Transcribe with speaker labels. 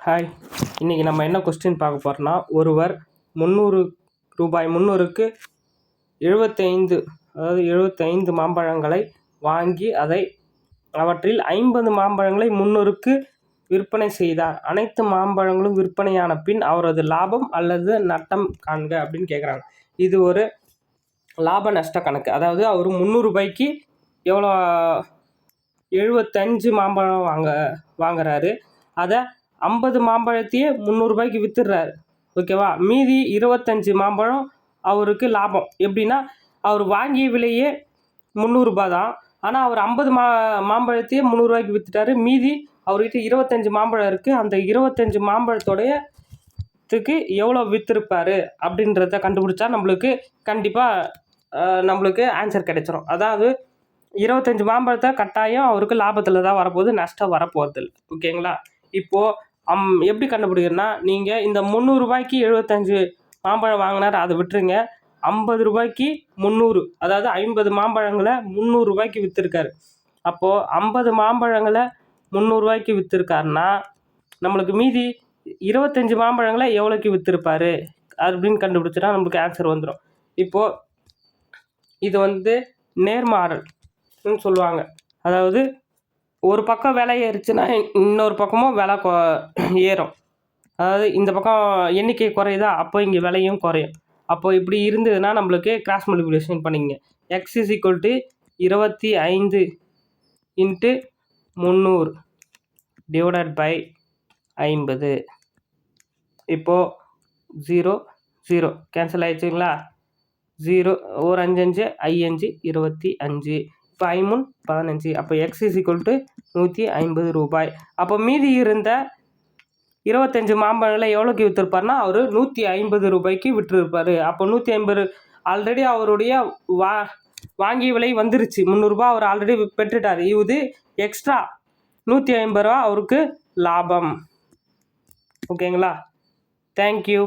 Speaker 1: Hi, இன்றைக்கி நம்ம என்ன கொஸ்டின் பார்க்க போகிறோன்னா, ஒருவர் 300 ரூபாய் 300க்கு 75 மாம்பழங்களை வாங்கி அவற்றில் 50 மாம்பழங்களை 300க்கு விற்பனை செய்தார். அனைத்து மாம்பழங்களும் விற்பனையான பின் அவரது லாபம் அல்லது நட்டம் காண்க அப்படின்னு கேட்குறாங்க. இது ஒரு லாப நஷ்ட கணக்கு. அதாவது அவர் 300 ரூபாய்க்கு எவ்வளோ 75 மாம்பழம் வாங்குறாரு. அதை 50 மாம்பழத்தையே 300 ரூபாய்க்கு விற்றுடுறாரு. ஓகேவா? மீதி 25 மாம்பழம் அவருக்கு லாபம். எப்படின்னா, அவர் வாங்கிய விலையே 300 ரூபா தான். ஆனால் அவர் 50 மாம்பழத்தையே 300 ரூபாய்க்கு விற்றுட்டாரு. மீதி அவர்கிட்ட 25 மாம்பழம் இருக்குது. அந்த 25 மாம்பழத்தோடையத்துக்கு எவ்வளோ விற்றுருப்பார் அப்படின்றத கண்டுபிடிச்சா நம்மளுக்கு கண்டிப்பாக நம்மளுக்கு ஆன்சர் கிடைச்சிரும். அதாவது 25 மாம்பழத்தை கட்டாயம் அவருக்கு லாபத்தில் தான் வரப்போகுது, நஷ்டம் வரப்போகிறது இல்லை. ஓகேங்களா? இப்போது எப்படி கண்டுபிடிக்கிறதுனா, நீங்கள் இந்த 300 ரூபாய்க்கு 75 மாம்பழம் வாங்கினார், அதை விட்டுருங்க. 50 ரூபாய்க்கு 300, அதாவது 50 மாம்பழங்களை 300 ரூபாய்க்கு விற்றுருக்காரு. அப்போது 50 மாம்பழங்களை 300 ரூபாய்க்கு விற்றுருக்காருன்னா நம்மளுக்கு மீதி 25 மாம்பழங்களை எவ்வளோக்கு விற்றுருப்பார் அப்படின்னு கண்டுபிடிச்சிட்டா நம்மளுக்கு ஆன்சர் வந்துடும். இப்போது இது நேர்மாறல்னு சொல்லுவாங்க. அதாவது ஒரு பக்கம் விலை ஏறிச்சுன்னா இன்னொரு பக்கமும் விலை ஏறும். அதாவது இந்த பக்கம் எண்ணிக்கை குறையுதா, அப்போ இங்கே விலையும் குறையும். அப்போது இப்படி இருந்ததுன்னா நம்மளுக்கு கிராஸ் மல்டிப்ளிகேஷன் பண்ணிங்க. x = 25 × 300 / 50. இப்போது 0 0 கேன்சல் ஆகிடுச்சுங்களா? 0 ஒரு 5 5 25. இப்போ 5 15. அப்போ x = 150 ரூபாய். அப்போ மீதி இருந்த 25 மாம்பழங்களை எவ்வளோக்கு விற்றுருப்பார்னா அவர் 150 ரூபாய்க்கு விற்றுருப்பார். அப்போ 150 ஆல்ரெடி அவருடைய வாங்கிய விலை வந்துருச்சு. 300 ரூபா அவர் ஆல்ரெடி பெற்றுட்டார். இது எக்ஸ்ட்ரா 150 ரூபா அவருக்கு லாபம். ஓகேங்களா? தேங்க்யூ.